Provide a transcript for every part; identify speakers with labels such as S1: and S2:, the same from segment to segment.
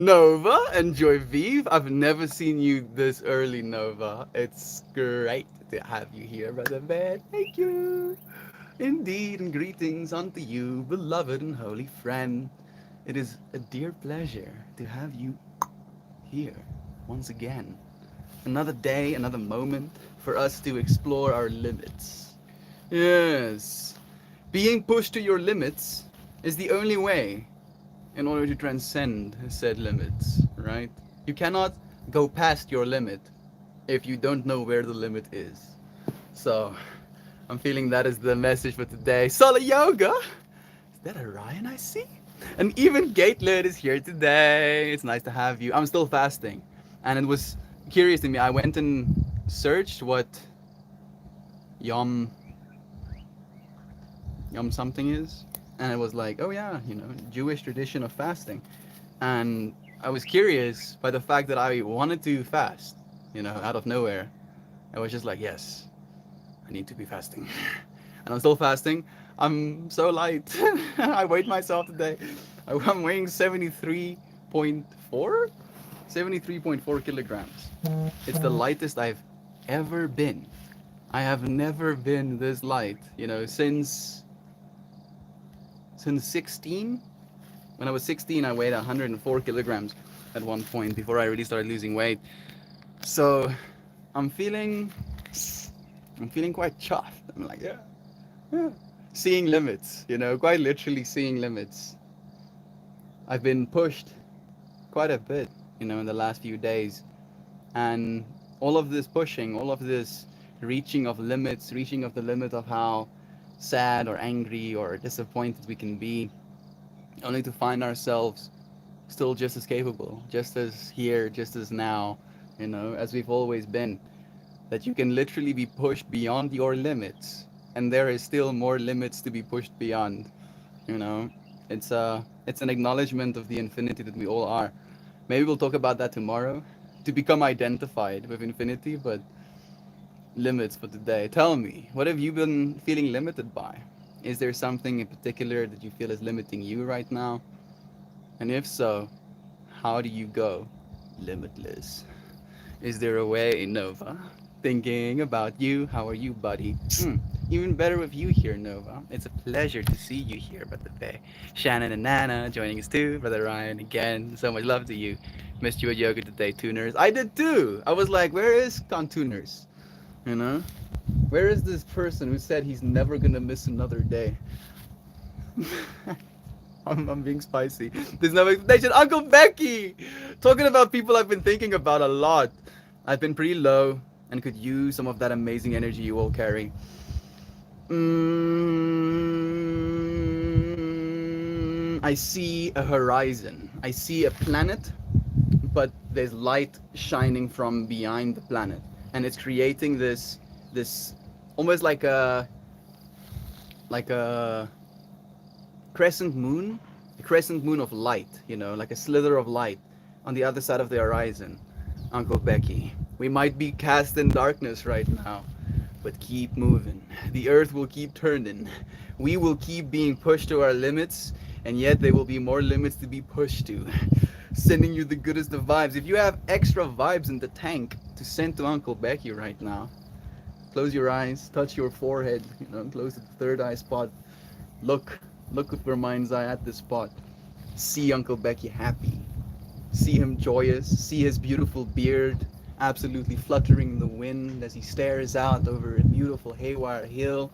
S1: Nova and Joyvive. I've never seen you this early, Nova. It's great to have you here, Brother Bear. Thank you. Indeed, and greetings unto you, beloved and holy friend. It is a dear pleasure to have you here once again. Another day, another moment for us to explore our limits. Yes, being pushed to your limits is the only way in order to transcend said limits, right? You cannot go past your limit if you don't know where the limit is. So, I'm feeling that is the message for today. Solo Yoga! Is that Orion I see? And even Gatelet is here today. It's nice to have you. I'm still fasting. And it was curious to me. I went and searched what Yom Yom something is. And it was like, oh yeah, Jewish tradition of fasting. And I was curious by the fact that I wanted to fast, out of nowhere. I was just like, yes, I need to be fasting. And I'm still fasting. I'm so light. I weighed myself today. I'm weighing 73.4? 73.4 kilograms. It's the lightest I've ever been. I have never been this light, since 16. When I was 16, I weighed 104 kilograms at one point before I really started losing weight. So I'm feeling, I'm feeling quite chuffed. I'm like, yeah, yeah. Seeing limits, quite literally seeing limits. I've been pushed quite a bit, in the last few days. And all of this pushing, all of this reaching of limits, reaching of the limit of how sad or angry or disappointed we can be, only to find ourselves still just as capable, just as here, just as now, as we've always been. That you can literally be pushed beyond your limits, and there is still more limits to be pushed beyond. You know, it's an acknowledgement of the infinity that we all are. Maybe we'll talk about that tomorrow, to become identified with infinity, but limits for today. Tell me, what have you been feeling limited by? Is there something in particular that you feel is limiting you right now? And if so, how do you go limitless? Is there a way, Nova? Thinking about you. How are you, buddy? Even better with you here, Nova. It's a pleasure to see you here, Brother Bay. Shannon and Nana joining us too. Brother Ryan, again, so much love to you. Missed you at yoga today, tuners. I did too. I was like, where is Contuners? You know? Where is this person who said he's never gonna miss another day? I'm being spicy. There's no explanation. Uncle Becky! Talking about people I've been thinking about a lot. I've been pretty low and could use some of that amazing energy you all carry. I see a horizon. I see a planet, but there's light shining from behind the planet, and it's creating this almost like a crescent moon, a crescent moon of light, like a slither of light on the other side of the horizon. Uncle Becky, we might be cast in darkness right now, but keep moving. The earth will keep turning. We will keep being pushed to our limits, and yet there will be more limits to be pushed to. Sending you the goodest of vibes. If you have extra vibes in the tank to send to Uncle Becky right now, close your eyes, touch your forehead, close the third eye spot. Look, look with your mind's eye at this spot. See Uncle Becky happy. See him joyous. See his beautiful beard absolutely fluttering in the wind as he stares out over a beautiful haywire hill.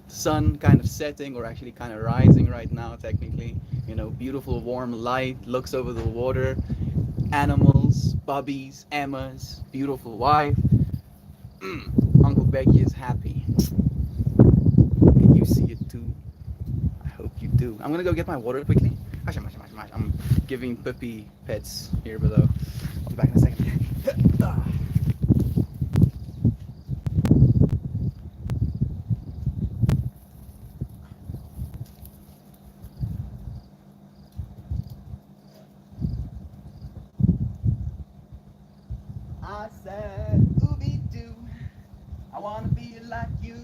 S1: Sun kind of setting, or actually kind of rising right now, technically. Beautiful warm light looks over the water. Animals, bubbies, Emmas, beautiful wife. Uncle Becky is happy. Can you see it too? I hope you do. I'm gonna go get my water quickly. I'm giving puppy pets here below. I'll be back in a second. I said, Ooby Doo, I wanna be like you.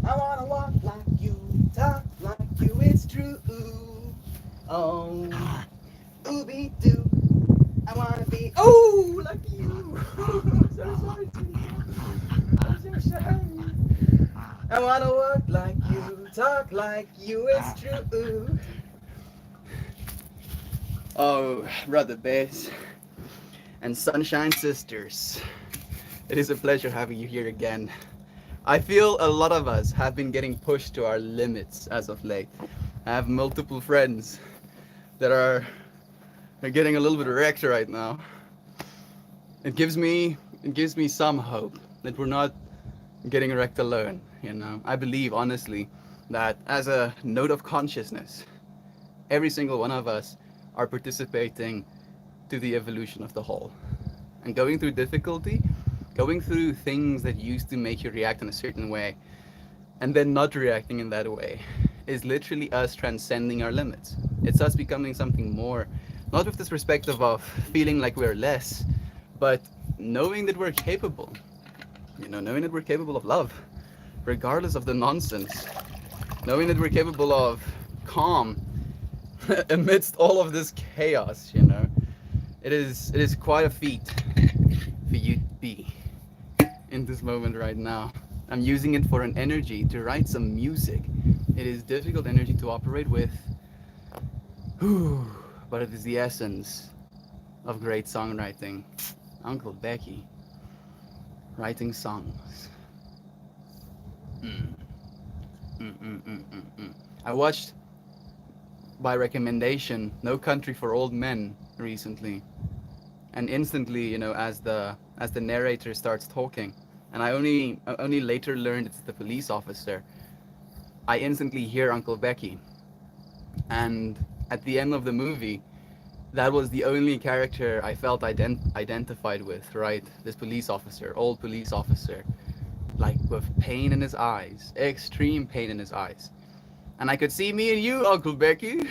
S1: I wanna walk like you, talk like you, it's true. Oh, ooby doo. I wanna be like you. So sorry, I'm so sorry. I wanna walk like you, talk like you. It's true. Oh, brother Bass and Sunshine Sisters. It is a pleasure having you here again. I feel a lot of us have been getting pushed to our limits as of late. I have multiple friends that are they're getting a little bit wrecked right now. It gives me some hope that we're not getting wrecked alone. I believe honestly that as a note of consciousness, every single one of us are participating to the evolution of the whole. And going through difficulty, going through things that used to make you react in a certain way, and then not reacting in that way, is literally us transcending our limits. It's us becoming something more, not with this perspective of feeling like we're less, but knowing that we're capable, knowing that we're capable of love, regardless of the nonsense, knowing that we're capable of calm amidst all of this chaos. It is quite a feat for you to be in this moment right now. I'm using it for an energy to write some music. It is difficult energy to operate with, but it is the essence of great songwriting. Uncle Becky, writing songs. Mm, I watched, by recommendation, No Country for Old Men recently, and instantly, as the narrator starts talking, and I only later learned it's the police officer. I instantly hear Uncle Becky, and at the end of the movie, that was the only character I felt identified with. Right, this police officer, old police officer, like with pain in his eyes, extreme pain in his eyes, and I could see me and you, Uncle Becky.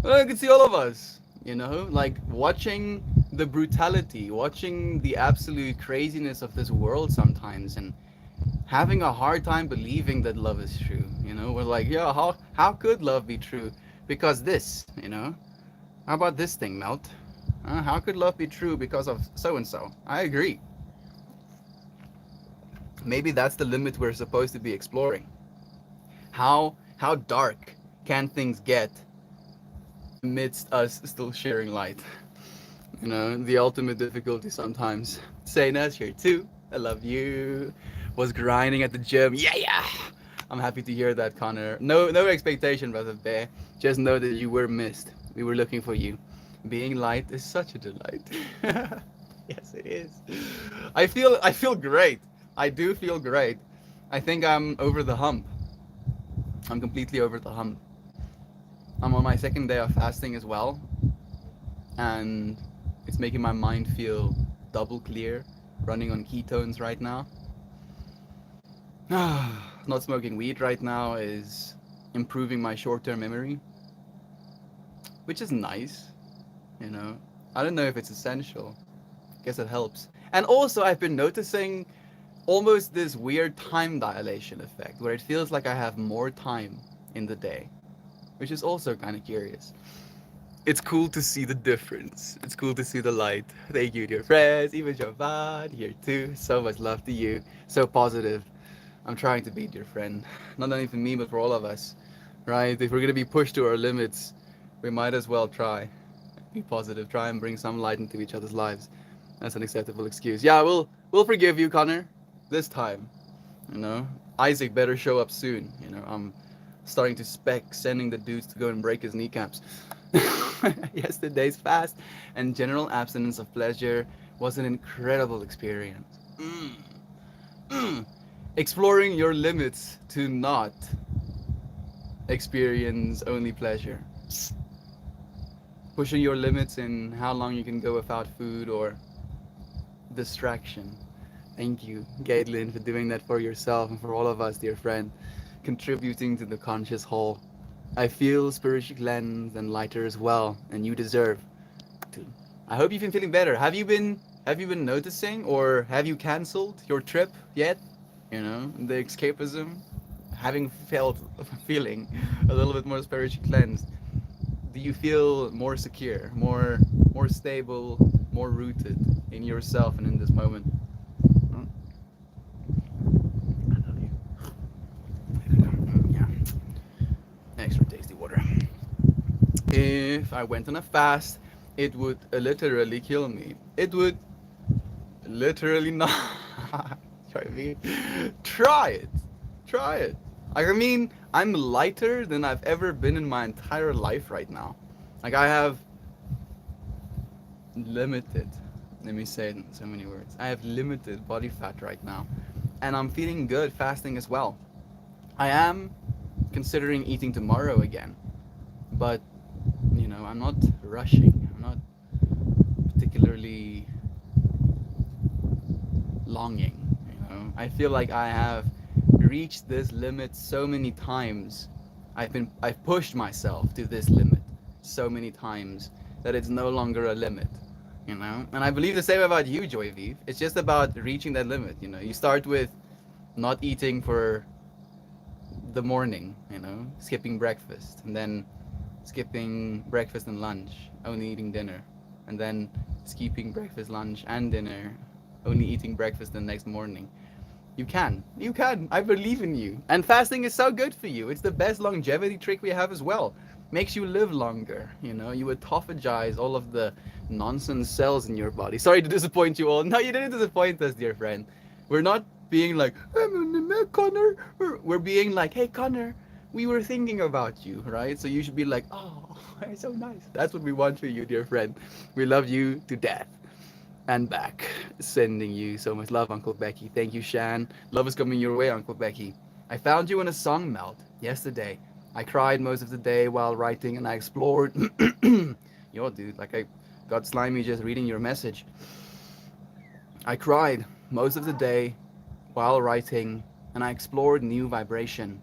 S1: I could see all of us, like watching the brutality, watching the absolute craziness of this world sometimes, and having a hard time believing that love is true. We're like, yeah, how could love be true? Because this. How about this thing, Melt? How could love be true because of so and so? I agree. Maybe that's the limit we're supposed to be exploring. How dark can things get amidst us still sharing light? The ultimate difficulty sometimes. Say Nas here too. I love you. Was grinding at the gym. Yeah, yeah. I'm happy to hear that, Connor. No expectation, brother Bear. Just know that you were missed. We were looking for you. Being light is such a delight. Yes, it is. I feel great. I do feel great. I think I'm over the hump. I'm completely over the hump. I'm on my second day of fasting as well, and it's making my mind feel double clear, running on ketones right now. Not smoking weed right now is improving my short-term memory, which is nice, you know. I don't know if it's essential. I guess it helps. And also I've been noticing almost this weird time dilation effect where it feels like I have more time in the day, which is also kind of curious. It's cool to see the difference. It's cool to see the light. Thank you, dear friends. Even Jovan here too. So much love to you. So positive. I'm trying to be dear friend. Not only for me, but for all of us. Right? If we're gonna be pushed to our limits, we might as well try. Be positive. Try and bring some light into each other's lives. That's an acceptable excuse. Yeah, we'll forgive you, Connor. This time. You know? Isaac better show up soon. I'm starting to spec sending the dudes to go and break his kneecaps. Yesterday's fast and general abstinence of pleasure was an incredible experience. Mm. Exploring your limits to not experience only pleasure. Pushing your limits in how long you can go without food or distraction. Thank you, Caitlin, for doing that for yourself and for all of us, dear friend, contributing to the conscious whole. I feel spiritually cleansed and lighter as well, and you deserve to. I hope you've been feeling better. Have you been noticing, or have you cancelled your trip yet? The escapism, having felt feeling a little bit more spiritually cleansed. do you feel more secure, more stable, more rooted in yourself and in this moment? Oh, I love you. Yeah, extra tasty water. If I went on a fast, it would literally kill me. It would literally not. Try me. Try it. Try it. I mean, I'm lighter than I've ever been in my entire life right now. Like I have limited, let me say it in so many words. I have limited body fat right now. And I'm feeling good fasting as well. I am considering eating tomorrow again. But, I'm not rushing. I'm not particularly longing. I feel like I have reached this limit so many times. I've pushed myself to this limit so many times that it's no longer a limit. And I believe the same about you, Joy Vive. It's just about reaching that limit. You start with not eating for the morning, skipping breakfast, and then skipping breakfast and lunch, only eating dinner, and then skipping breakfast, lunch, and dinner, only eating breakfast the next morning. You can. You can. I believe in you. And fasting is so good for you. It's the best longevity trick we have as well. Makes you live longer. You autophagize all of the nonsense cells in your body. Sorry to disappoint you all. No, you didn't disappoint us, dear friend. We're not being like, Connor. We're being like, hey, Connor, we were thinking about you, right? So you should be like, oh, it's so nice. That's what we want for you, dear friend. We love you to death. And back. Sending you so much love, Uncle Becky. Thank you, Shan. Love is coming your way, Uncle Becky. I found you in a song melt yesterday. I cried most of the day while writing and I explored. Yo, dude, like I got slimy just reading your message. I cried most of the day while writing and I explored new vibration.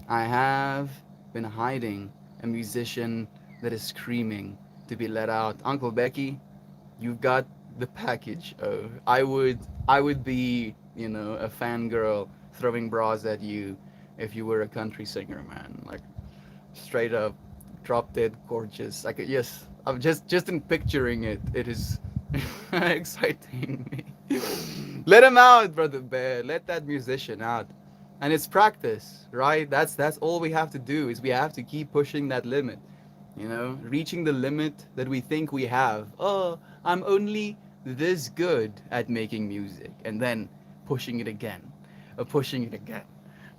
S1: I have been hiding a musician that is screaming to be let out. Uncle Becky, you've got the package. I would be, a fangirl throwing bras at you if you were a country singer, man. Like straight up, drop dead gorgeous. Like yes, I'm just in picturing it. It is exciting me. Let him out, brother Bear. Let that musician out. And it's practice, right? That's all we have to do is we have to keep pushing that limit. Reaching the limit that we think we have. Oh, I'm only this good at making music, and then pushing it again, pushing it again,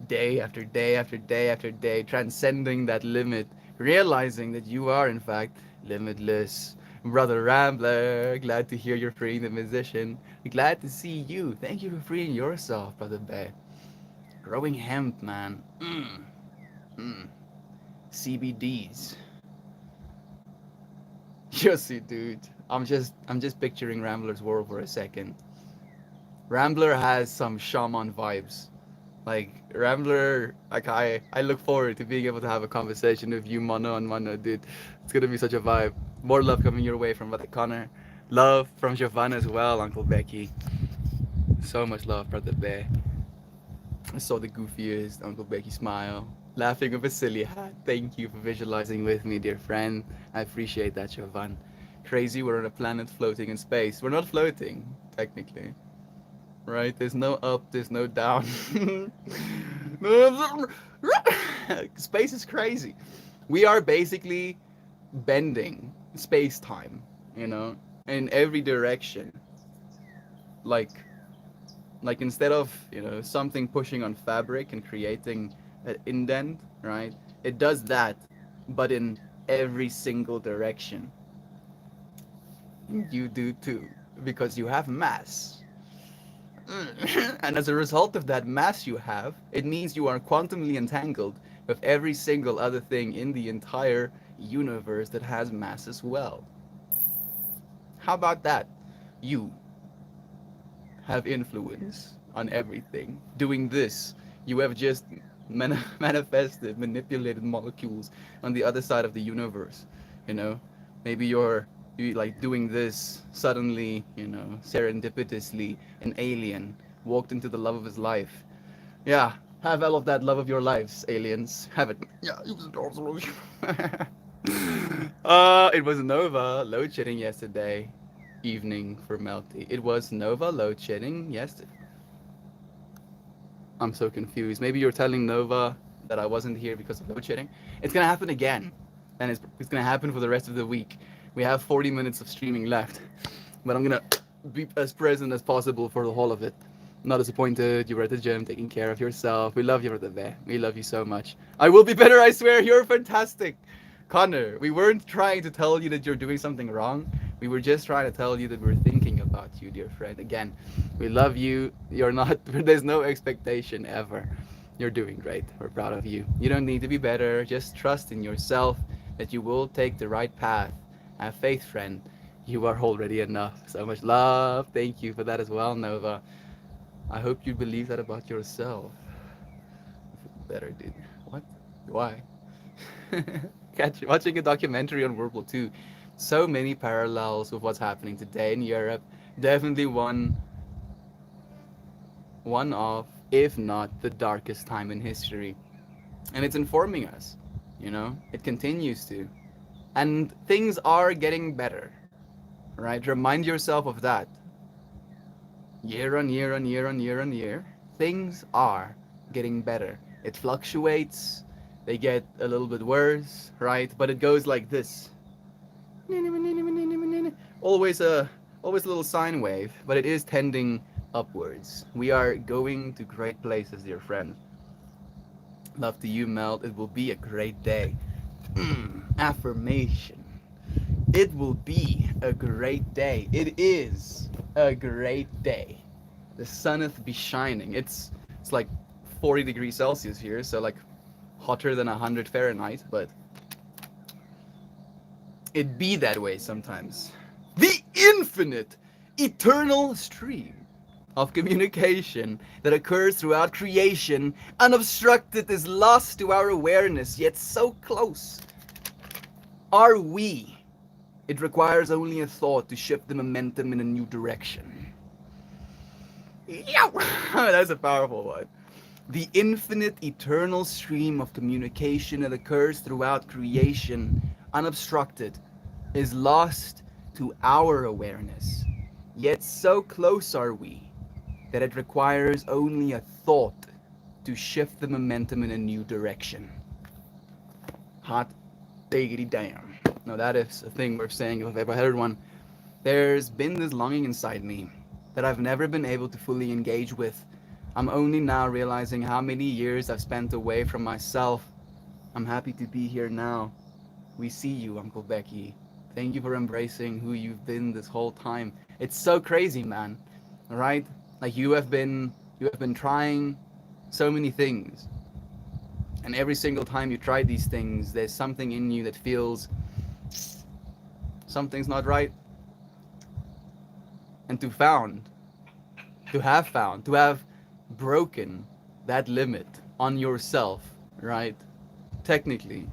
S1: day after day after day after day, transcending that limit, realizing that you are in fact limitless. Brother Rambler, glad to hear you're freeing the musician. Glad to see you. Thank you for freeing yourself, Brother Bear. Growing hemp, man. CBDs. Yossi, dude. I'm just picturing Rambler's world for a second. Rambler has some shaman vibes. Like Rambler, like I look forward to being able to have a conversation with you mano on mano, dude. It's gonna be such a vibe. More love coming your way from Brother Connor. Love from Giovanna as well, Uncle Becky. So much love, Brother Bear. I saw the goofiest Uncle Becky smile. Laughing with a silly hat. Thank you for visualizing with me, dear friend. I appreciate that, Jovan. Crazy, we're on a planet floating in space. We're not floating, technically. Right? There's no up, there's no down. Space is crazy. We are basically bending space time, in every direction. Like instead of something pushing on fabric and creating an indent, right? It does that, but in every single direction. You do too, because you have mass. And as a result of that mass you have, it means you are quantumly entangled with every single other thing in the entire universe that has mass as well. How about that? You have influence on everything. Doing this, you have just manifested, manipulated molecules on the other side of the universe. Maybe you like doing this suddenly, serendipitously, an alien walked into the love of his life. Yeah, have all of that love of your lives, aliens. Have it. Yeah, It was Nova load shedding yesterday evening for Melty. It was Nova load shedding yesterday. I'm so confused. Maybe you're telling Nova that I wasn't here because of load shedding. It's gonna happen again, and it's gonna happen for the rest of the week. We have 40 minutes of streaming left, but I'm gonna be as present as possible for the whole of it. Not disappointed. You were at the gym taking care of yourself. We love you, Rotave. We love you so much. I will be better, I swear. You're fantastic. Connor, we weren't trying to tell you that you're doing something wrong. We were just trying to tell you that we're thinking about you, dear friend. Again, we love you. You're not, there's no expectation ever. You're doing great. We're proud of you. You don't need to be better. Just trust in yourself that you will take the right path. Have faith, friend. You are already enough. So much love. Thank you for that as well, Nova. I hope you believe that about yourself. Better, dude. What? Why? Watching a documentary on World War II. So many parallels with what's happening today in Europe. Definitely one of, if not the darkest time in history. And it's informing us, it continues to. And things are getting better, right? Remind yourself of that. Year on year on year on year on year, things are getting better. It fluctuates, they get a little bit worse, right? But it goes like this. Always a little sine wave, but it is tending upwards. We are going to great places, dear friend. Love to you, Melt. It will be a great day. Affirmation. It will be a great day. It is a great day. The sun'th be shining. It's like 40 degrees Celsius here, so like hotter than 100 Fahrenheit, but it be that way sometimes. The infinite, eternal stream of communication that occurs throughout creation, unobstructed, is lost to our awareness, yet so close are we. It requires only a thought to shift the momentum in a new direction. Yeah, that's a powerful one. The infinite, eternal stream of communication that occurs throughout creation, unobstructed, is lost to our awareness. Yet so close are we that it requires only a thought to shift the momentum in a new direction. Hot diggity damn. Now that is a thing worth saying if I've ever heard one. There's been this longing inside me that I've never been able to fully engage with. I'm only now realizing how many years I've spent away from myself. I'm happy to be here now. We see you, Uncle Becky. Thank you for embracing who you've been this whole time. It's so crazy, man. Right? Like you have been trying so many things. And every single time you try these things, there's something in you that feels something's not right. And to have broken that limit on yourself, right? Technically.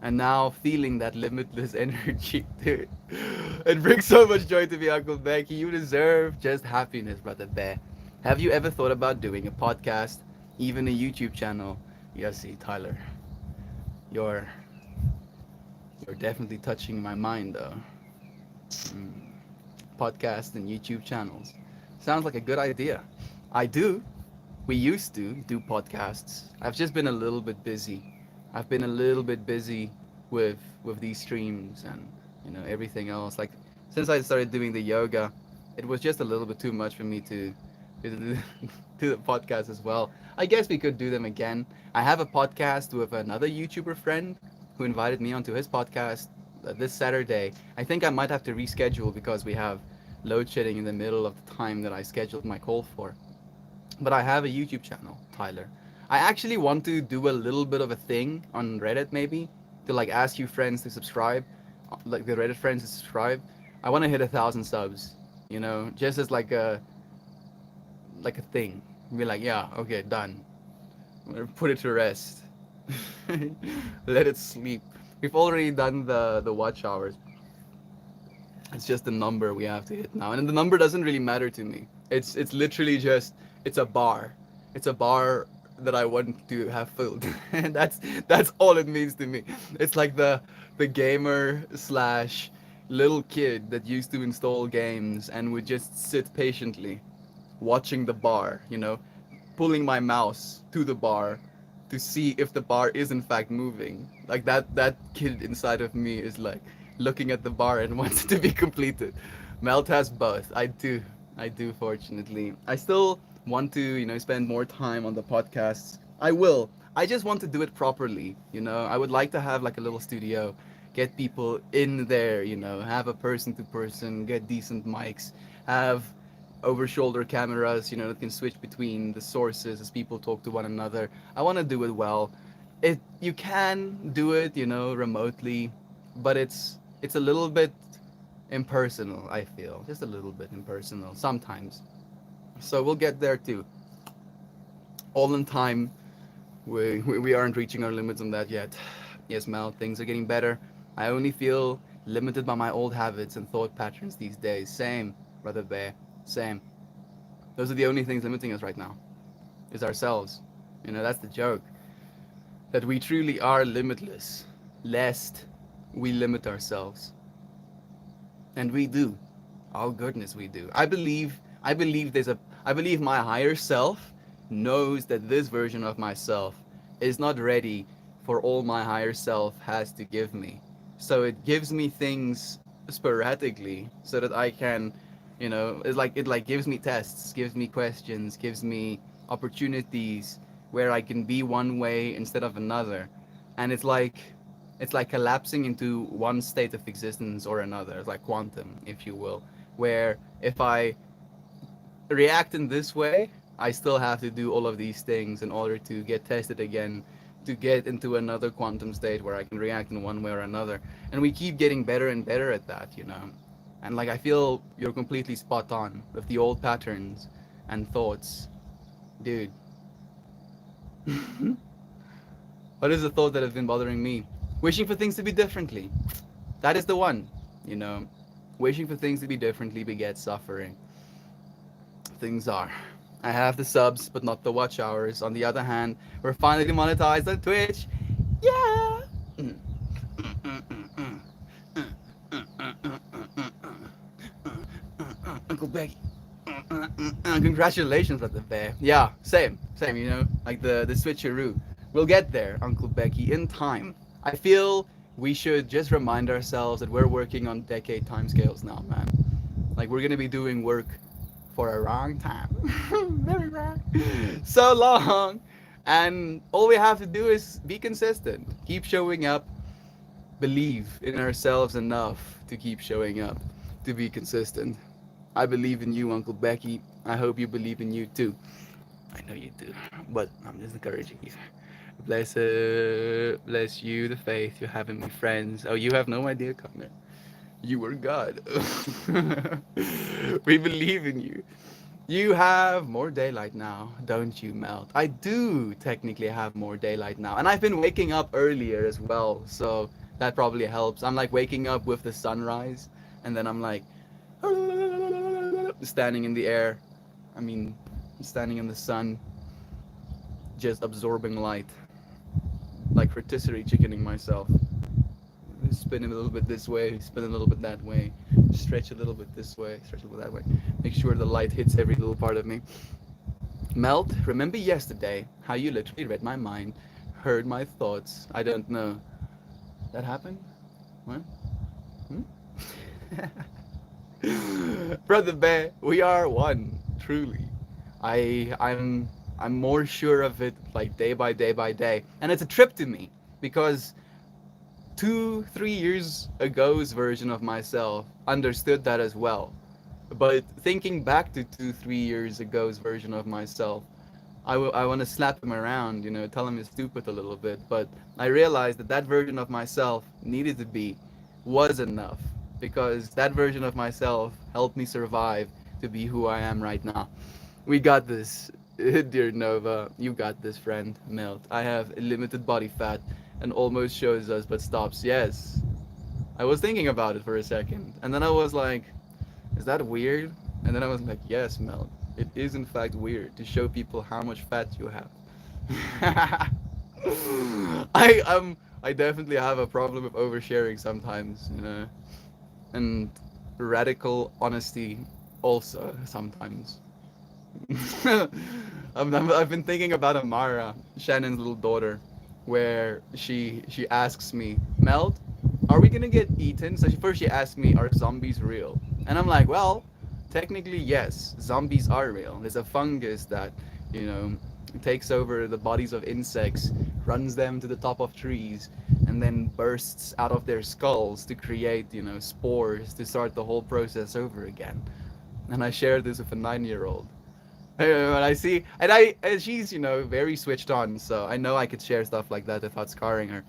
S1: And now feeling that limitless energy, dude. It brings so much joy to me, Uncle Becky. You deserve just happiness, Brother Bear. Have you ever thought about doing a podcast, even a YouTube channel? Yes, see, Tyler. You're definitely touching my mind, though. Podcast and YouTube channels. Sounds like a good idea. I do. We used to do podcasts. I've just been a little bit busy. I've been a little bit busy with these streams and everything else. Like since I started doing the yoga, it was just a little bit too much for me to do the podcast as well. I guess we could do them again. I have a podcast with another YouTuber friend who invited me onto his podcast this Saturday. I think I might have to reschedule because we have load shedding in the middle of the time that I scheduled my call for. But I have a YouTube channel, Tyler. I actually want to do a little bit of a thing on Reddit, maybe to like ask you friends to subscribe, like the Reddit friends to subscribe. I want to hit 1,000 subs, just as like a thing. Be like, yeah, okay, done. I'm gonna put it to rest. Let it sleep. We've already done the watch hours. It's just the number we have to hit now, and the number doesn't really matter to me. It's literally just it's a bar. It's a bar that I want to have filled, and that's all it means to me. It's like the the gamer slash little kid that used to install games and would just sit patiently watching the bar, pulling my mouse to the bar to see if the bar is in fact moving. Like that kid inside of me is like looking at the bar and wants it to be completed. Melt has both. I do fortunately. I still want to, spend more time on the podcasts. I will. I just want to do it properly. I would like to have like a little studio, get people in there, have a person to person, get decent mics, have over shoulder cameras, that can switch between the sources as people talk to one another. I want to do it well. You can do it, remotely, but it's a little bit impersonal, I feel. Just a little bit impersonal sometimes. So we'll get there too. All in time. We aren't reaching our limits on that yet. Yes, Mel, things are getting better. I only feel limited by my old habits and thought patterns these days. Same, brother Bear. Same. Those are the only things limiting us right now. Is ourselves. That's the joke. That we truly are limitless, lest we limit ourselves. And we do. Oh goodness, we do. I believe my higher self knows that this version of myself is not ready for all my higher self has to give me. So it gives me things sporadically so that I can, it like gives me tests, gives me questions, gives me opportunities where I can be one way instead of another. And it's like collapsing into one state of existence or another. It's like quantum, if you will, where if I react in this way, I still have to do all of these things in order to get tested again, to get into another quantum state where I can react in one way or another. And we keep getting better and better at that. And like I feel you're completely spot on with the old patterns and thoughts. Dude, what is the thought that has been bothering me? Wishing for things to be differently. That is the one, you know. Wishing for things to be differently begets suffering. Things are. I have the subs, but not the watch hours. On the other hand, we're finally monetized on Twitch. Yeah! Uncle Becky. Congratulations at the fair. Yeah, same, like the switcheroo. We'll get there, Uncle Becky, in time. I feel we should just remind ourselves that we're working on decade timescales now, man. Like we're gonna be doing work for a long time. Very long. So long. And all we have to do is be consistent. Keep showing up. Believe in ourselves enough to keep showing up. To be consistent. I believe in you, Uncle Becky. I hope you believe in you too. I know you do. But I'm just encouraging you. Bless you, the faith you have in me, friends. Oh, you have no idea, Connor. You are God. We believe in you. You have more daylight now, don't you, Melt? I do technically have more daylight now. And I've been waking up earlier as well, so that probably helps. I'm like waking up with the sunrise, and then I'm like standing in the air. I mean, standing in the sun, just absorbing light. Like rotisserie chickening myself. Spin a little bit this way, spin a little bit that way, stretch a little bit this way, stretch a little bit that way. Make sure the light hits every little part of me. Melt, remember yesterday how you literally read my mind, heard my thoughts? I don't know. That happened? What? Brother Bear, we are one, truly. I'm more sure of it like day by day by day. And it's a trip to me because 2-3 years ago's version of myself understood that as well. But thinking back to 2-3 years ago's version of myself, I want to slap him around, tell him he's stupid a little bit. But I realized that version of myself needed to be, was enough. Because that version of myself helped me survive to be who I am right now. We got this, dear Nova. You got this, friend. Melt. I have limited body fat and almost shows us but stops. Yes. I was thinking about it for a second. And then I was like, is that weird? And then I was like, yes, Mel. It is in fact weird to show people how much fat you have. I I definitely have a problem with oversharing sometimes, you know, and radical honesty also sometimes. I've been thinking about Amara, Shannon's little daughter, where she asks me, Meld, are we gonna get eaten? So first she asked me, are zombies real? And I'm like, well, technically yes, zombies are real. There's a fungus that, you know, takes over the bodies of insects, runs them to the top of trees, and then bursts out of their skulls to create, you know, spores to start the whole process over again. And I shared this with a 9-year-old. And I see, and she's, you know, very switched on, so I know I could share stuff like that without scarring her.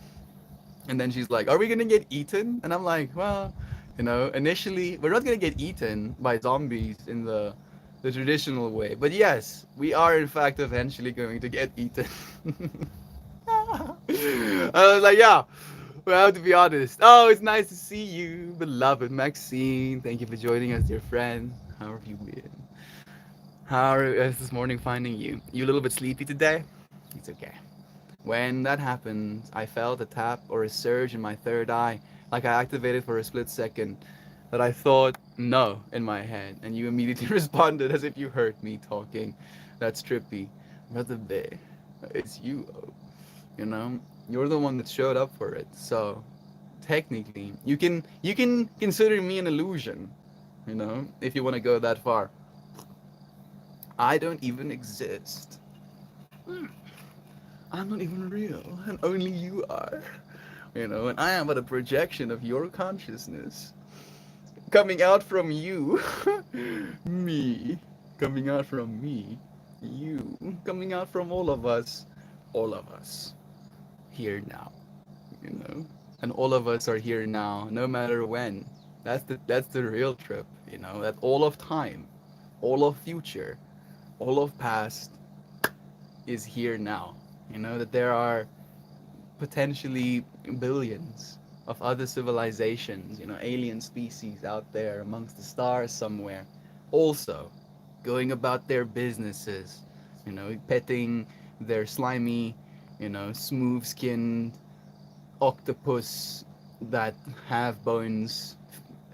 S1: And then she's like, "Are we gonna get eaten?" And I'm like, "Well, you know, initially we're not gonna get eaten by zombies in the traditional way, but yes, we are in fact eventually going to get eaten." I was like, "Yeah." Well, to be honest, oh, it's nice to see you, beloved Maxine. Thank you for joining us, dear friend. How have you been? How is this morning finding you? You a little bit sleepy today? It's okay. When that happened, I felt a tap or a surge in my third eye, like I activated for a split second. That I thought no in my head, and you immediately responded as if you heard me talking. That's trippy. Brother Bay, it's you, you know? You're the one that showed up for it, so technically, you can consider me an illusion, you know, if you want to go that far. I don't even exist. I'm not even real, and only you are. You know, and I am but a projection of your consciousness. Coming out from you. Me. Coming out from me. You. Coming out from all of us. All of us. Here now. You know? And all of us are here now, no matter when. That's the real trip, you know, that all of time, all of future, all of past is here now. You know, that there are potentially billions of other civilizations, you know, alien species out there amongst the stars somewhere, also going about their businesses, you know, petting their slimy, you know, smooth skinned octopus that have bones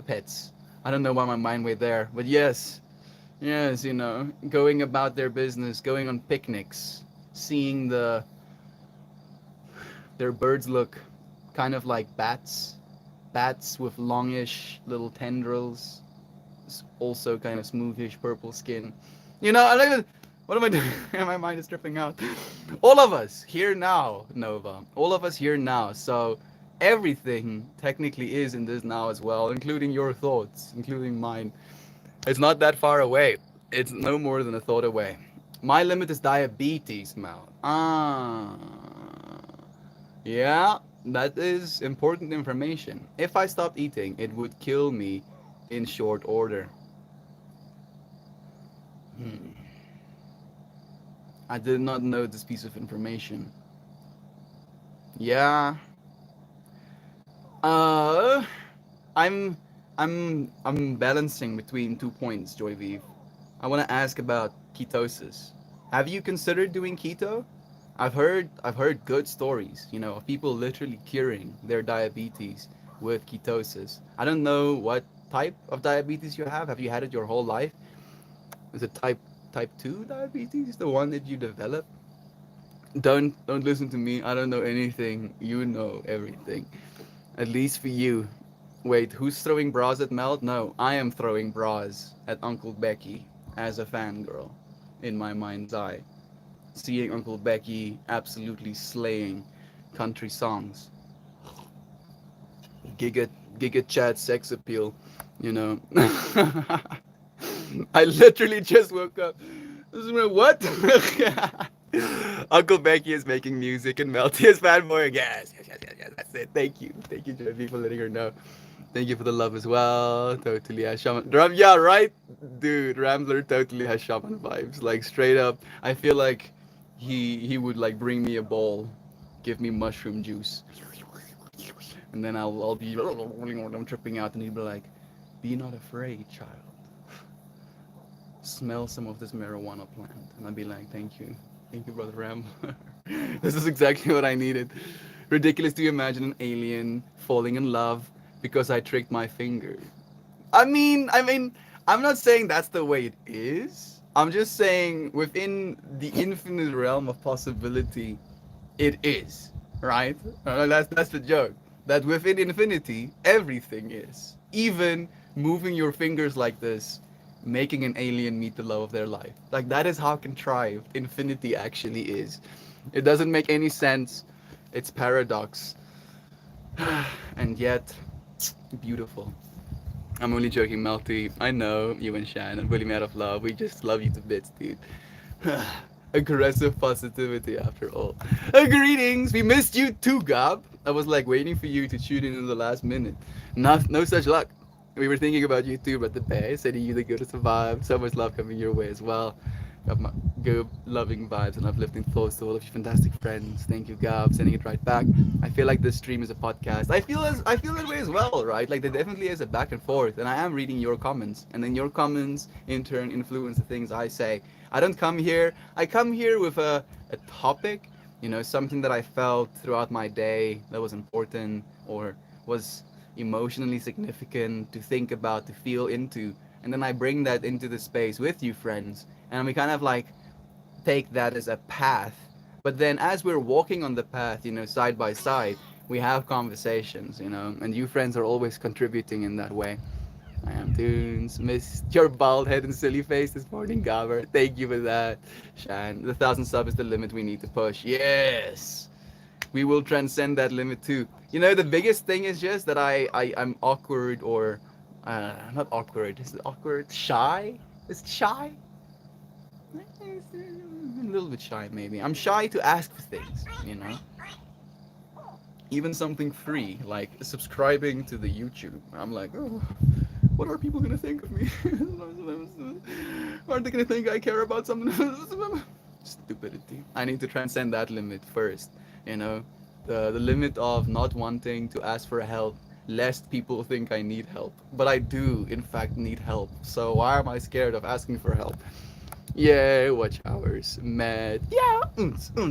S1: pets. I don't know why my mind went there, but yes, yes, you know, going about their business, going on picnics, seeing their birds look kind of like bats. Bats with longish little tendrils, also kind of smoothish purple skin. You know, I like. What am I doing? My mind is tripping out. All of us here now, Nova. All of us here now. So everything technically is in this now as well, including your thoughts, including mine. It's not that far away. It's no more than a thought away. My limit is diabetes, Mal. Ah. Yeah, that is important information. If I stopped eating, it would kill me in short order. Hmm. I did not know this piece of information. Yeah. Uh, I'm I'm balancing between 2 points, Joy Vive. I want to ask about ketosis. Have you considered doing keto? I've heard good stories, you know, of people literally curing their diabetes with ketosis. I don't know what type of diabetes you have. Have you had it your whole life? Is it type 2 diabetes, the one that you develop? Don't listen to me. I don't know anything. You know everything. At least for you. Wait, who's throwing bras at Mel? No, I am throwing bras at Uncle Becky as a fangirl in my mind's eye. Seeing Uncle Becky absolutely slaying country songs. Giga Giga Chat sex appeal, you know. I literally just woke up. What? Uncle Becky is making music and Melty is fanboy. Yes. That's it. Thank you, Jovi, for letting her know. Thank you for the love as well. Totally has shaman. Yeah, right, dude. Rambler totally has shaman vibes. Like straight up, I feel like he would like bring me a bowl, give me mushroom juice, and then I'll be I'm tripping out, and he'd be like, "Be not afraid, child. Smell some of this marijuana plant," and I'd be like, "Thank you, brother Rambler. This is exactly what I needed." Ridiculous to imagine an alien falling in love because I tricked my finger. I mean, I'm not saying that's the way it is. I'm just saying within the infinite realm of possibility, it is, right? That's the joke. That within infinity, everything is. Even moving your fingers like this, making an alien meet the love of their life. Like that is how contrived infinity actually is. It doesn't make any sense. It's paradox, and yet beautiful. I'm only joking, Melty. I know you and Shan and William out of love. We just love you to bits, dude. Aggressive positivity after all. Greetings! We missed you too, Gab. I was like waiting for you to tune in the last minute. No such luck. We were thinking about you too, but the bear sending you the goodest of vibes. So much love coming your way as well. Got my good loving vibes and uplifting thoughts to all of you fantastic friends. Thank you, Gab. Sending it right back. I feel like this stream is a podcast. I feel that way as well, right? Like there definitely is a back and forth, and I am reading your comments, and then your comments in turn influence the things I say. I don't come here. I come here with a topic, something that I felt throughout my day that was important or was emotionally significant to think about, to feel into. And then I bring that into the space with you, friends. And we kind of like take that as a path. But then as we're walking on the path, side by side, we have conversations, and you friends are always contributing in that way. I am Tunes. Missed your bald head and silly face this morning, Gabber. Thank you for that. Shan, the 1,000 sub is the limit we need to push. Yes! We will transcend that limit too. The biggest thing is just that I'm awkward or not awkward. Is it awkward? Shy? Is it shy? A little bit shy maybe. I'm shy to ask for things. Even something free like subscribing to the YouTube. I'm like, oh, what are people gonna think of me? Aren't they gonna think I care about something? Stupidity. I need to transcend that limit first. You know, the limit of not wanting to ask for help, lest people think I need help. But I do, in fact, need help. So why am I scared of asking for help? Yeah, watch hours, mad. Yeah,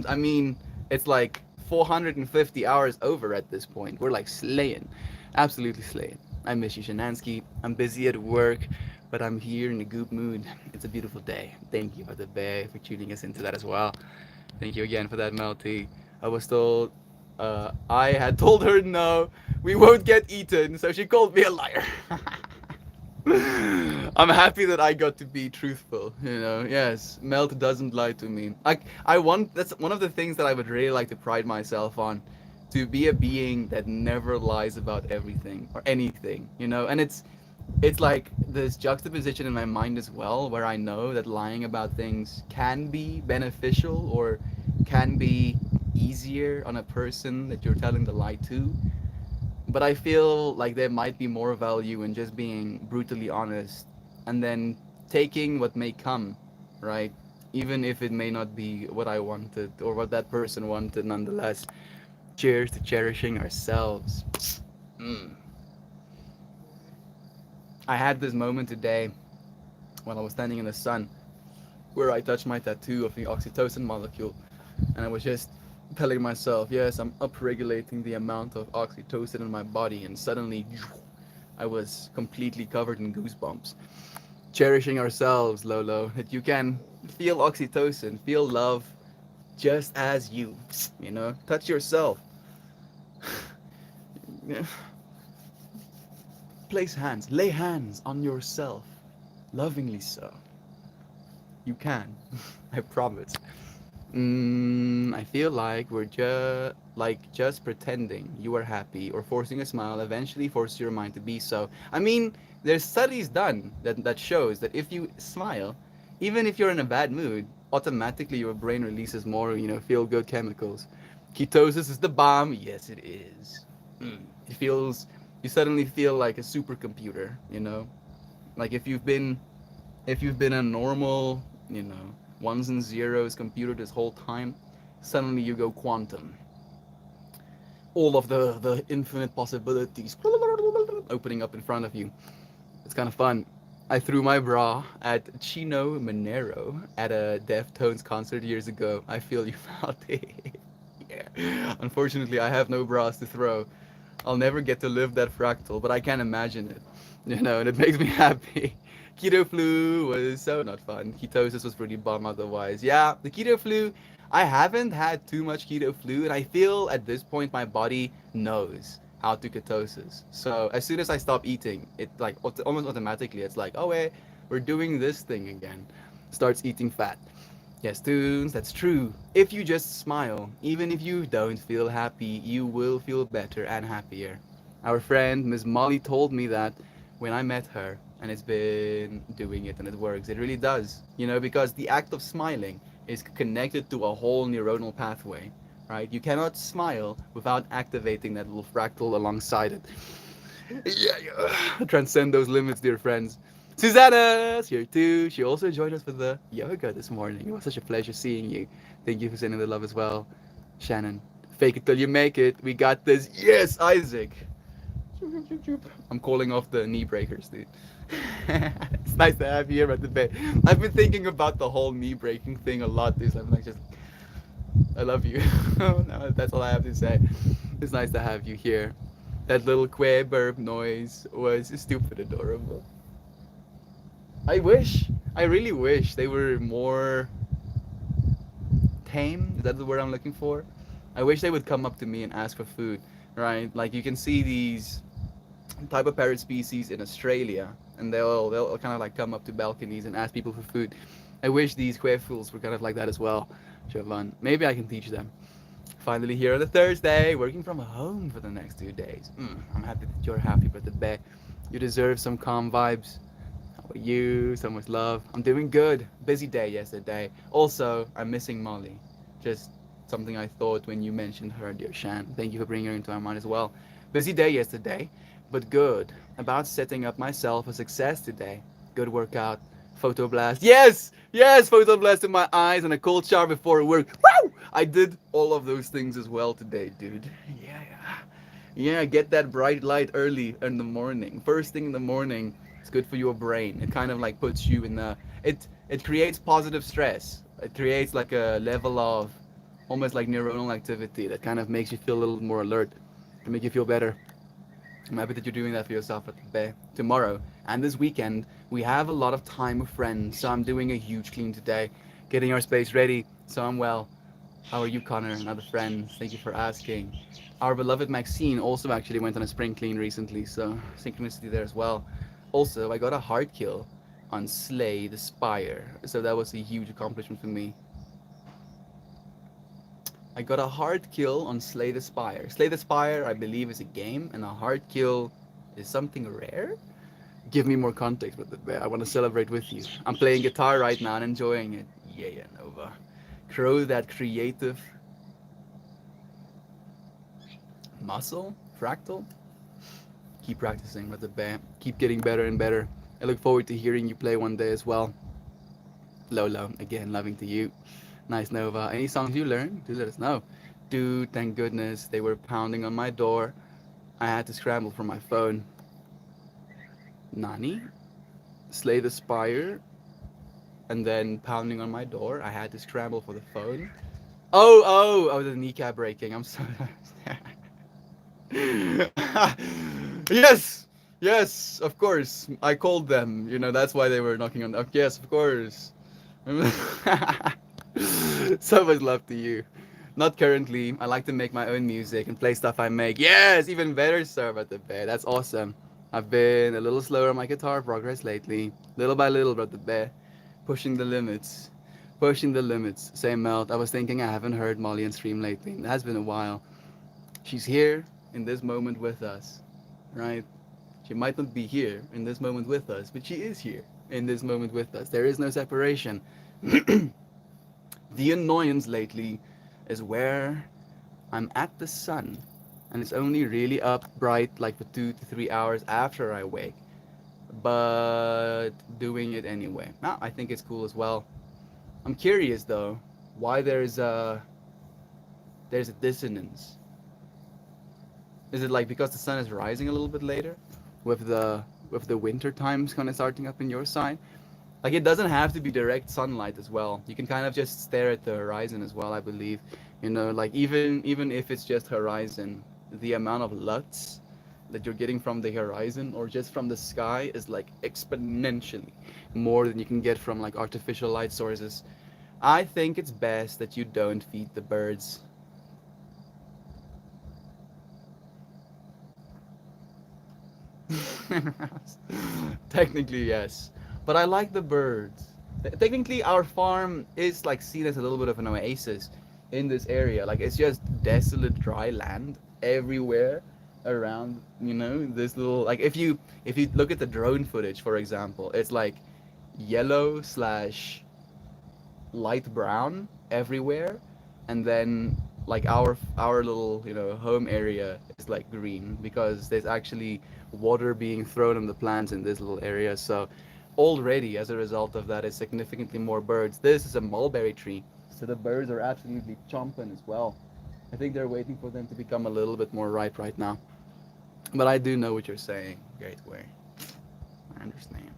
S1: I mean, it's like 450 hours over at this point. We're like slaying, absolutely slaying. I miss you, Shanansky. I'm busy at work, but I'm here in a good mood. It's a beautiful day. Thank you for the bear for tuning us into that as well. Thank you again for that, Melty. I was told, I had told her no, we won't get eaten, so she called me a liar. I'm happy that I got to be truthful, Yes, Melt doesn't lie to me. I want that's one of the things that I would really like to pride myself on, to be a being that never lies about everything or anything, And it's like this juxtaposition in my mind as well, where I know that lying about things can be beneficial or can be easier on a person that you're telling the lie to, but I feel like there might be more value in just being brutally honest and then taking what may come, right? Even if it may not be what I wanted or what that person wanted, nonetheless. Cheers to cherishing ourselves. Mm. I had this moment today while I was standing in the sun where I touched my tattoo of the oxytocin molecule, and I was just telling myself, yes, I'm upregulating the amount of oxytocin in my body, and suddenly I was completely covered in goosebumps. Cherishing ourselves, Lolo, that you can feel oxytocin, feel love just as you, touch yourself. Lay hands on yourself, lovingly so. You can, I promise. I feel like we're just pretending you are happy or forcing a smile eventually forces your mind to be so. I mean, there's studies done that shows that if you smile, even if you're in a bad mood, automatically your brain releases more, feel good chemicals. Ketosis is the bomb. Yes, it is. It feels you suddenly feel like a supercomputer. Like if you've been a normal, ones and zeros computer this whole time, suddenly you go quantum. All of the infinite possibilities opening up in front of you. It's kind of fun. I threw my bra at Chino Monero at a Deftones concert years ago. I feel you, Malty. Yeah. Unfortunately, I have no bras to throw. I'll never get to live that fractal, but I can imagine it. And it makes me happy. Keto flu was so not fun. Ketosis was pretty bum otherwise. Yeah, the keto flu, I haven't had too much keto flu, and I feel at this point my body knows how to ketosis. So as soon as I stop eating, it like almost automatically, it's like, oh, wait, we're doing this thing again. Starts eating fat. Yes, Toons, that's true. If you just smile, even if you don't feel happy, you will feel better and happier. Our friend Miss Molly told me that when I met her, and it's been doing it and it works. It really does, because the act of smiling is connected to a whole neuronal pathway, right? You cannot smile without activating that little fractal alongside it. Yeah, yeah. Transcend those limits, dear friends. Susanna's here too. She also joined us for the yoga this morning. It was such a pleasure seeing you. Thank you for sending the love as well. Shannon, fake it till you make it. We got this. Yes, Isaac. I'm calling off the knee breakers, dude. It's nice to have you here at the bed. I've been thinking about the whole knee breaking thing a lot, dude. I'm like, I love you. No, that's all I have to say. It's nice to have you here. That little queer burp noise was stupid adorable. I really wish they were more tame. Is that the word I'm looking for? I wish they would come up to me and ask for food, right? Like you can see these type of parrot species in Australia, and they'll kind of like come up to balconies and ask people for food. I wish these quail were kind of like that as well, Jovan. Maybe I can teach them. Finally here on a Thursday, working from home for the next 2 days. I'm happy that you're happy, but the bear, you deserve some calm vibes. How about you? So much love. I'm doing good. Busy day yesterday. Also, I'm missing Molly. Just something I thought when you mentioned her, dear Shan. Thank you for bringing her into my mind as well. Busy day yesterday, but good. About setting up myself a success today. Good workout. Photo blast. Yes! Yes! Photo blast in my eyes and a cold shower before work. Woo! I did all of those things as well today, dude. Yeah, yeah. Yeah, get that bright light early in the morning. First thing in the morning. It's good for your brain. It kind of like puts you in the it creates positive stress. It creates like a level of almost like neuronal activity that kind of makes you feel a little more alert to make you feel better. I'm happy that you're doing that for yourself at the tomorrow and this weekend. We have a lot of time with friends, so I'm doing a huge clean today, getting our space ready. So I'm well. How are you, Connor, and other friends? Thank you for asking. Our beloved Maxine also actually went on a spring clean recently, so synchronicity there as well. Also, I got a hard kill on Slay the Spire, so that was a huge accomplishment for me. I got a hard kill on Slay the Spire. Slay the Spire, I believe, is a game, and a hard kill is something rare. Give me more context with it. I want to celebrate with you. I'm playing guitar right now and enjoying it. Yeah, Nova. Grow that creative muscle, fractal. Keep practicing with the band. Keep getting better and better. I look forward to hearing you play one day as well. Lolo, again, loving to you. Nice, Nova. Any songs you learn? Do let us know. Dude, thank goodness they were pounding on my door. I had to scramble for my phone. Nani? Slay the Spire? And then pounding on my door. I had to scramble for the phone. Oh, the kneecap breaking. I'm sorry. Yes, yes, of course. I called them. That's why they were knocking on. Yes, of course. So much love to you. Not currently. I like to make my own music and play stuff I make. Yes, even better, sir, at the bear. That's awesome. I've been a little slower on my guitar progress lately. Little by little, but the bear. Pushing the limits. Pushing the limits. Same melt. I was thinking I haven't heard Molly on stream lately. It has been a while. She's here in this moment with us, right? She might not be here in this moment with us, but she is here in this moment with us. There is no separation. The annoyance lately is where I'm at the sun and it's only really up bright like for 2 to 3 hours after I wake, but doing it anyway. Now, I think it's cool as well. I'm curious though, why there's a dissonance. Is it like because the sun is rising a little bit later, with the winter times kind of starting up in your side? Like it doesn't have to be direct sunlight as well. You can kind of just stare at the horizon as well, I believe. You know, like even if it's just horizon, the amount of LUTs that you're getting from the horizon or just from the sky is like exponentially more than you can get from like artificial light sources. I think it's best that you don't feed the birds. Technically, yes. But I like the birds. Technically, our farm is like seen as a little bit of an oasis in this area. Like it's just desolate, dry land everywhere around. You know, this little like if you look at the drone footage, for example, it's like yellow slash light brown everywhere, and then like our little home area is like green because there's actually water being thrown on the plants in this little area. So already as a result of that is significantly more birds. This is a mulberry tree, so the birds are absolutely chomping as well. I think they're waiting for them to become a little bit more ripe right now. But I do know what you're saying. Great way. I understand.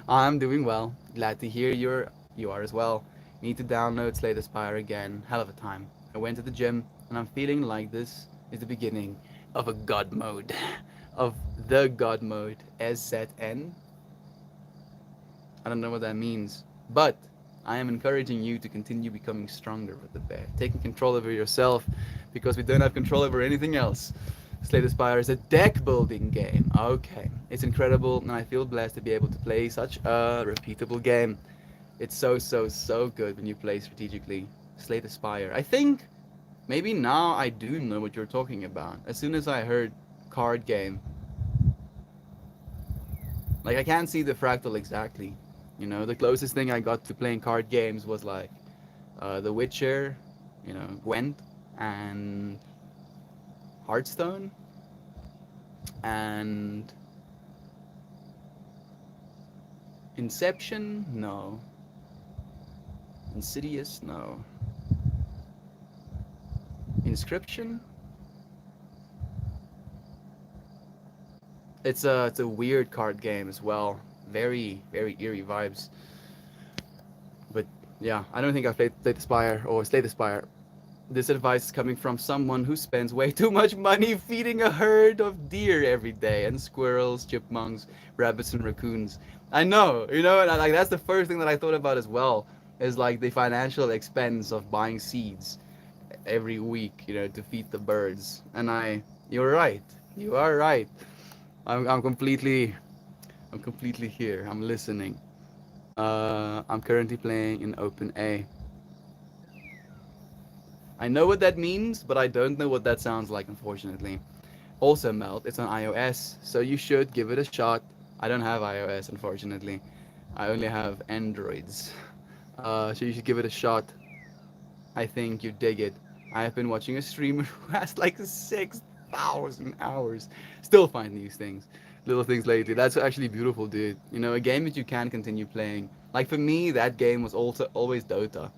S1: I'm doing well. Glad to hear you are as well. Need to download Slay the Spire again. Hell of a time. I went to the gym and I'm feeling like this is the beginning of a god mode. Of the god mode. SZN. I don't know what that means. But I am encouraging you to continue becoming stronger with the bear. Taking control over yourself because we don't have control over anything else. Slay the Spire is a deck building game. Okay. It's incredible and I feel blessed to be able to play such a repeatable game. It's so, so, so good when you play strategically. Slay the Spire. I think maybe now I do know what you're talking about. As soon as I heard card game, like I can't see the fractal exactly. You know, the closest thing I got to playing card games was like The Witcher, Gwent, and Hearthstone, and Inception. No, Insidious. No, Inscription. It's a weird card game as well. Very very eerie vibes. But yeah, I don't think I've played the Spire or Slay the Spire. This advice is coming from someone who spends way too much money feeding a herd of deer every day and squirrels, chipmunks, rabbits, and raccoons. I know, and like that's the first thing that I thought about as well is like the financial expense of buying seeds every week, to feed the birds. And you're right. You are right. I'm completely here. I'm listening. I'm currently playing in Open A. I know what that means, but I don't know what that sounds like, unfortunately. Also, Melt, it's on iOS, so you should give it a shot. I don't have iOS, unfortunately. I only have Androids. So you should give it a shot. I think you dig it. I have been watching a streamer who has like 6,000 hours. Still find these things, little things lately. That's actually beautiful, dude. A game that you can continue playing. Like for me, that game was also always Dota.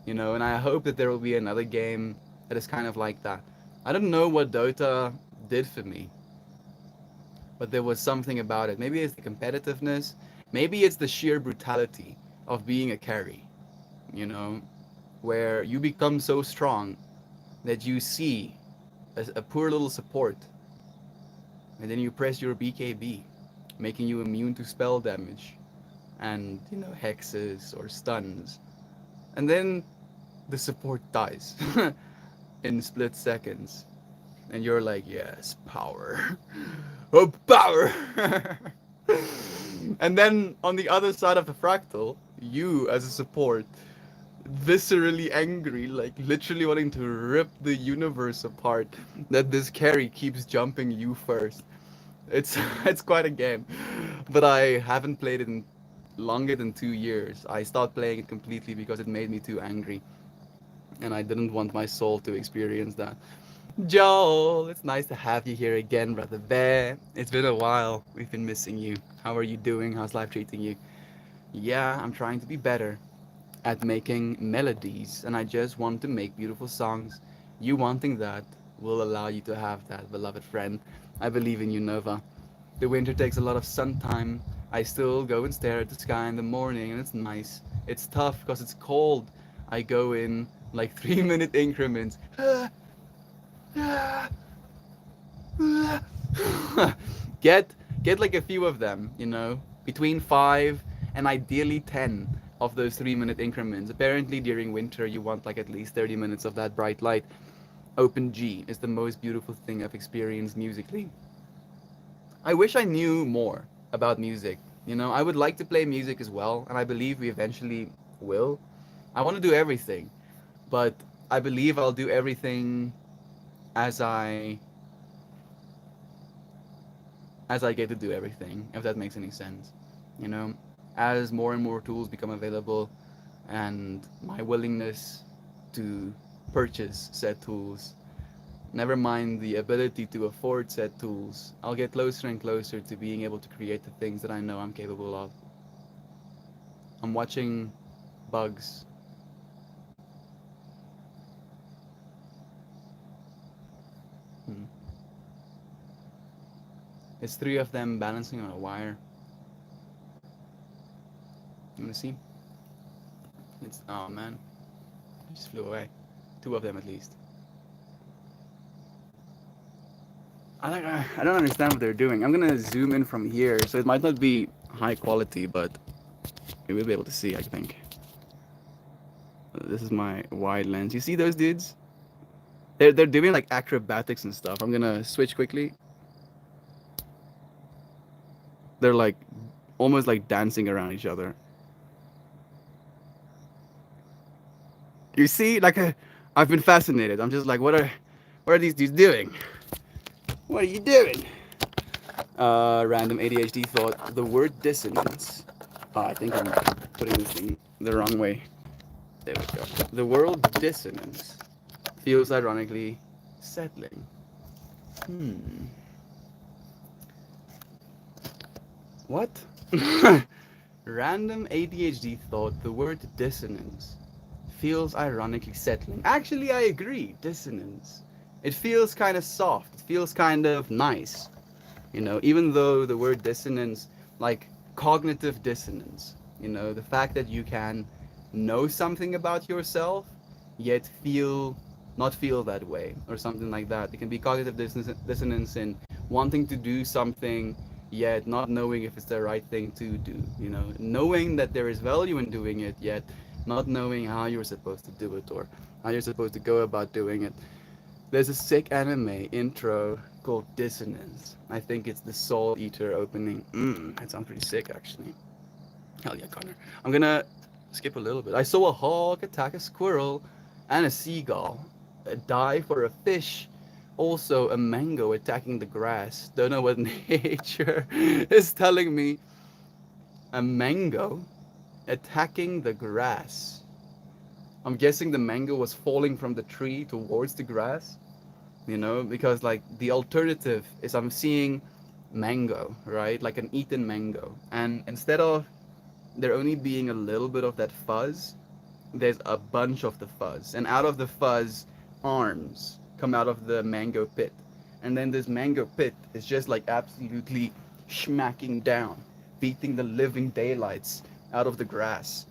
S1: And I hope that there will be another game that is kind of like that. I don't know what Dota did for me, but there was something about it. Maybe it's the competitiveness, maybe it's the sheer brutality of being a carry, you know, where you become so strong that you see a poor little support, and then you press your BKB, making you immune to spell damage and, hexes or stuns. And then the support dies in split seconds. And you're like, yes, power. Oh, power! And then on the other side of the fractal, you as a support, viscerally angry, like literally wanting to rip the universe apart, that this carry keeps jumping you first. It's it's quite a game, but I haven't played it in longer than 2 years. I stopped playing it completely because it made me too angry, and I didn't want my soul to experience that. Joel, it's nice to have you here again, brother bear. It's been a while. We've been missing you. How are you doing? How's life treating you? Yeah, I'm trying to be better at making melodies, and I just want to make beautiful songs. You wanting that will allow you to have that, beloved friend. I believe in you, Nova. The winter takes a lot of sun time. I still go and stare at the sky in the morning, and it's nice. It's tough because it's cold. I go in like 3 minute increments. get get like a few of them, between 5 and ideally 10 of those 3 minute increments. Apparently during winter you want like at least 30 minutes of that bright light. Open G is the most beautiful thing I've experienced musically. I wish I knew more about music. I would like to play music as well, and I believe we eventually will. I want to do everything, but I believe I'll do everything as I get to do everything, if that makes any sense. You know, as more and more tools become available, and my willingness to purchase said tools, never mind the ability to afford said tools, I'll get closer and closer to being able to create the things that I know I'm capable of. I'm watching bugs. Hmm. It's three of them balancing on a wire. You wanna see? It's, oh man, it just flew away. Two of them at least. I don't understand what they're doing. I'm gonna zoom in from here, so it might not be high quality, but we will be able to see, I think. This is my wide lens. You see those dudes? They're doing like acrobatics and stuff. I'm gonna switch quickly. They're like almost like dancing around each other. You see, like I've been fascinated. I'm just like, what are these dudes doing? What are you doing? Random ADHD thought. The word dissonance. Oh, I think I'm putting this thing the wrong way. There we go. The word dissonance feels ironically settling. Hmm. What? Random ADHD thought. The word dissonance feels ironically settling. Actually, I agree. Dissonance. It feels kind of soft. It feels kind of nice. Even though the word dissonance, like cognitive dissonance, the fact that you can know something about yourself, yet not feel that way, or something like that. It can be cognitive dissonance in wanting to do something, yet not knowing if it's the right thing to do, knowing that there is value in doing it, yet not knowing how you're supposed to do it or how you're supposed to go about doing it. There's a sick anime intro called Dissonance. I think it's the Soul Eater opening. That sounds pretty sick, actually. Hell yeah, Connor. I'm gonna skip a little bit. I saw a hawk attack a squirrel and a seagull. Die for a fish. Also, a mango attacking the grass. Don't know what nature is telling me. A mango attacking the grass. I'm guessing the mango was falling from the tree towards the grass, because like the alternative is I'm seeing mango, right? Like an eaten mango. And instead of there only being a little bit of that fuzz, there's a bunch of the fuzz. And out of the fuzz, arms come out of the mango pit. And then this mango pit is just like absolutely smacking down, beating the living daylights out of the grass.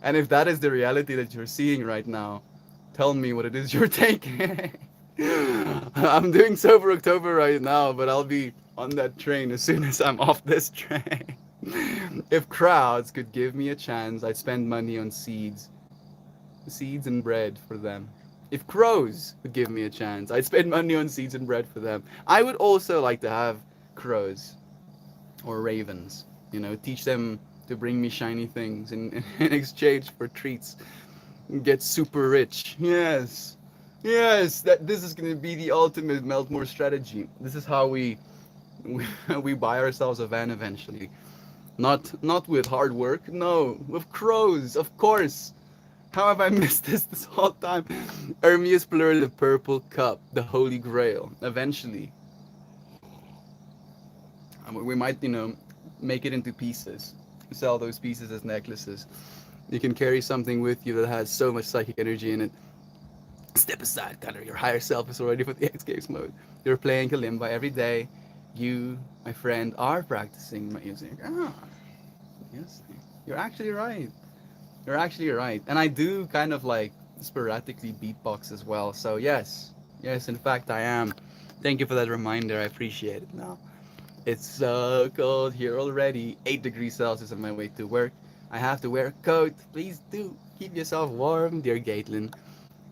S1: And if that is the reality that you're seeing right now, tell me what it is you're taking. I'm doing Sober October right now, but I'll be on that train as soon as I'm off this train. If crowds could give me a chance, I'd spend money on seeds and bread for them. If crows would give me a chance, I'd spend money on seeds and bread for them. I would also like to have crows or ravens, teach them to bring me shiny things in exchange for treats. Get super rich. Yes. Yes, this is going to be the ultimate Meltmore strategy. This is how we buy ourselves a van eventually. Not with hard work, no, with crows, of course. How have I missed this whole time? Hermes Plur, the purple cup, the holy grail. Eventually, we might, make it into pieces. Sell those pieces as necklaces. You can carry something with you that has so much psychic energy in it. Step aside, Connor. Your higher self is already for the X Games mode. You're playing Kalimba every day. You, my friend, are practicing music. Ah, yes, you're actually right. You're actually right. And I do kind of like sporadically beatbox as well. So yes. Yes, in fact I am. Thank you for that reminder. I appreciate it now. It's so cold here already. 8 degrees Celsius on my way to work. I have to wear a coat. Please do keep yourself warm, dear Gaitlin.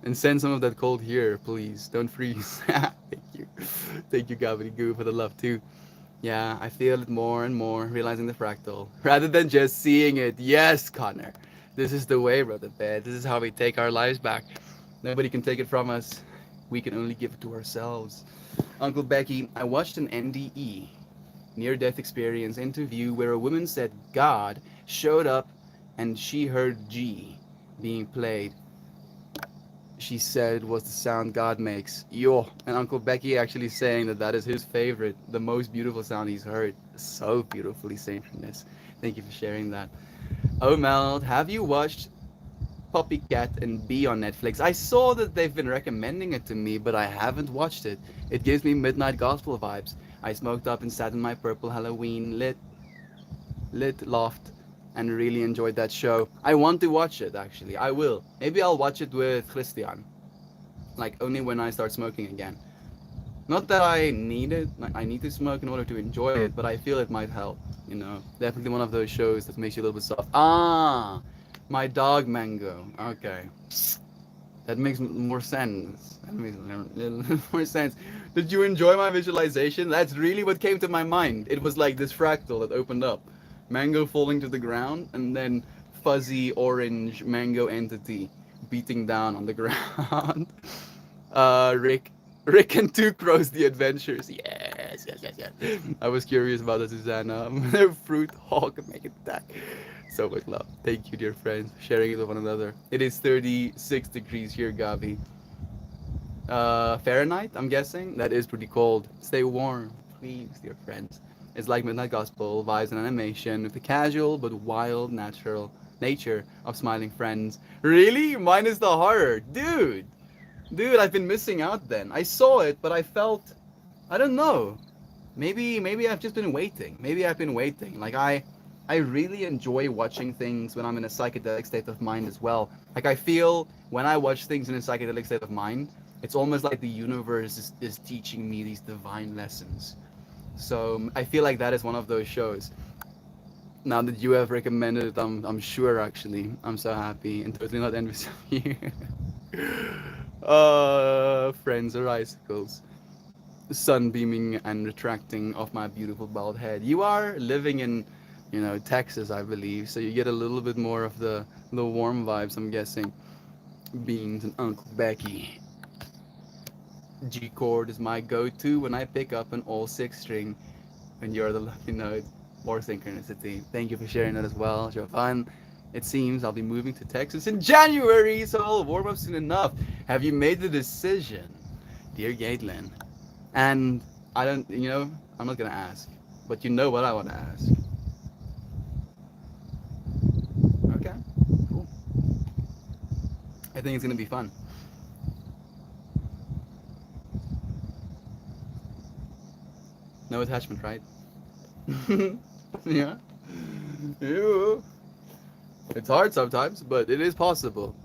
S1: And send some of that cold here, please. Don't freeze. Thank you. Thank you, Gabby Goo, for the love too. Yeah, I feel it more and more, realizing the fractal. Rather than just seeing it. Yes, Connor. This is the way, brother Bear. This is how we take our lives back. Nobody can take it from us. We can only give it to ourselves. Uncle Becky, I watched an NDE, near death experience interview where a woman said God showed up and she heard G being played. She said was the sound God makes. Yo, and Uncle Becky actually saying that that is his favorite, the most beautiful sound he's heard. So beautifully synchronous. Thank you for sharing that. Oh, Mel, have you watched Poppycat and Bee on Netflix? I saw that they've been recommending it to me, but I haven't watched it. It gives me midnight gospel vibes. I smoked up and sat in my purple Halloween lit loft and really enjoyed that show. I want to watch it actually. I will. Maybe I'll watch it with Christian. Like only when I start smoking again. Not that I need it. Like, I need to smoke in order to enjoy it, but I feel it might help. You know, definitely one of those shows that makes you a little bit soft. Ah, my dog Mango. Okay, that makes more sense. That makes a little more sense. Did you enjoy my visualization? That's really what came to my mind. It was like this fractal that opened up. Mango falling to the ground, and then fuzzy orange mango entity beating down on the ground. Rick and Two Crows The Adventures. Yes, yes, yes, yes. I was curious about that, Susanna. Fruit Hawk make it attack. So much love. Thank you, dear friends, for sharing it with one another. It is 36 degrees here, Gabi. Fahrenheit, I'm guessing. That is pretty cold. Stay warm, please, dear friends. It's like Midnight Gospel, vibes and animation with the casual but wild natural nature of smiling friends. Really? Minus the horror. Dude, I've been missing out then. I saw it, but I felt, I don't know. Maybe I've just been waiting. Maybe I've been waiting. Like I really enjoy watching things when I'm in a psychedelic state of mind as well. Like I feel when I watch things in a psychedelic state of mind, it's almost like the universe is teaching me these divine lessons. So I feel like that is one of those shows. Now that you have recommended it, I'm sure actually. I'm so happy and totally not envious of you. Friends are icicles. Sun beaming and retracting off my beautiful bald head. You are living in, Texas, I believe, so you get a little bit more of the warm vibes, I'm guessing. Beans and Uncle Becky. G chord is my go-to when I pick up an all six string. When you're the lucky note, more synchronicity. Thank you for sharing that as well, Jovan. It seems I'll be moving to Texas in January, so I'll warm up soon enough. Have you made the decision, dear Gaitlin? And I don't, I'm not gonna ask, but you know what I want to ask. Okay, cool. I think it's gonna be fun. No attachment, right? Yeah. Yeah. It's hard sometimes, but it is possible.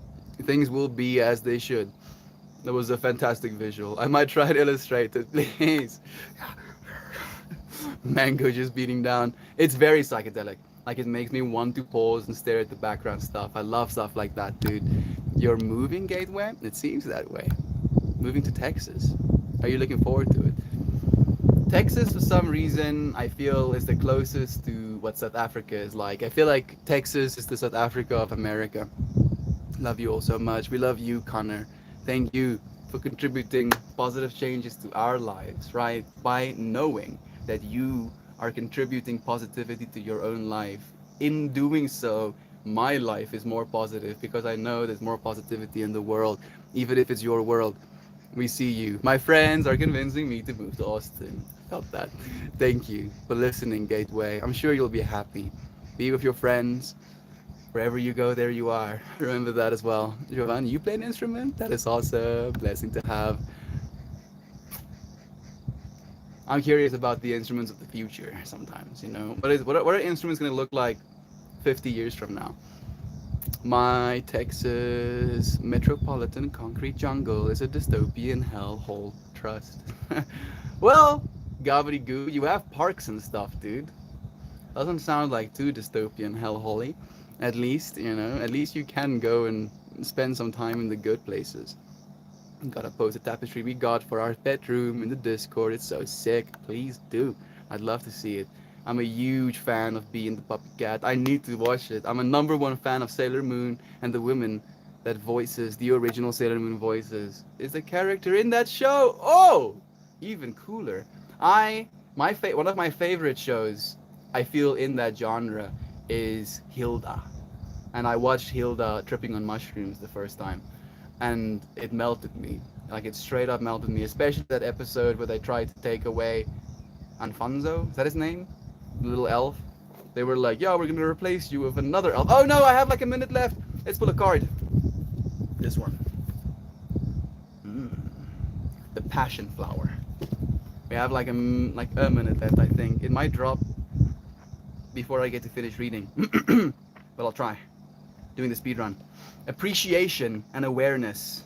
S1: Things will be as they should. That was a fantastic visual. I might try to illustrate it, please. Mango just beating down. It's very psychedelic. Like it makes me want to pause and stare at the background stuff. I love stuff like that, dude. You're moving, Gateway? It seems that way. Moving to Texas. Are you looking forward to it? Texas, for some reason, I feel is the closest to what South Africa is like. I feel like Texas is the South Africa of America. Love you all so much. We love you, Connor. Thank you for contributing positive changes to our lives, right? By knowing that you are contributing positivity to your own life. In doing so, my life is more positive because I know there's more positivity in the world, even if it's your world. We see you. My friends are convincing me to move to Austin. Felt that. Thank you for listening, Gateway. I'm sure you'll be happy. Be with your friends. Wherever you go, there you are. Remember that as well. Jovan, you play an instrument? That is also a blessing to have. I'm curious about the instruments of the future sometimes, What are instruments going to look like 50 years from now? My Texas metropolitan concrete jungle is a dystopian hellhole. Trust. Well, gobbledygoo, you have parks and stuff, dude. Doesn't sound like too dystopian hellholy. At least, at least you can go and spend some time in the good places. Gotta post a tapestry we got for our bedroom in the Discord. It's so sick. Please do. I'd love to see it. I'm a huge fan of Bee and the Puppy Cat. I need to watch it. I'm a #1 fan of Sailor Moon, and the woman that voices the original Sailor Moon voices is the character in that show. Oh, even cooler. One of my favorite shows I feel in that genre is Hilda, and I watched Hilda tripping on mushrooms the first time, and it melted me. Like, it straight up melted me, especially that episode where they tried to take away Alfonso. Is that his name? The little elf. They were like, "Yeah, we're gonna replace you with another elf." Oh no, I have like a minute left. Let's pull a card. This one. The passion flower. We have like a minute left, I think. It might drop before I get to finish reading, but I'll try. Doing the speed run. Appreciation and awareness.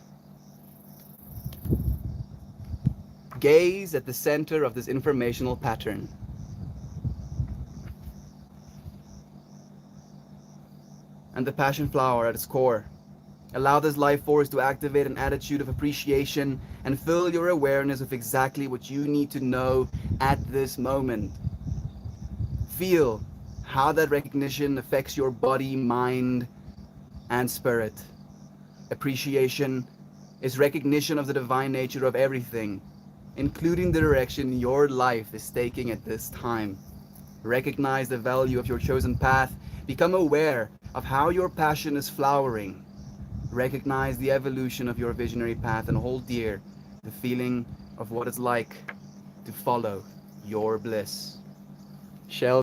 S1: Gaze at the center of this informational pattern. And the passion flower at its core. Allow this life force to activate an attitude of appreciation and fill your awareness with exactly what you need to know at this moment. Feel how that recognition affects your body, mind, and spirit. Appreciation is recognition of the divine nature of everything, including the direction your life is taking at this time. Recognize the value of your chosen path. Become aware of how your passion is flowering. Recognize the evolution of your visionary path and hold dear the feeling of what it's like to follow your bliss. Shell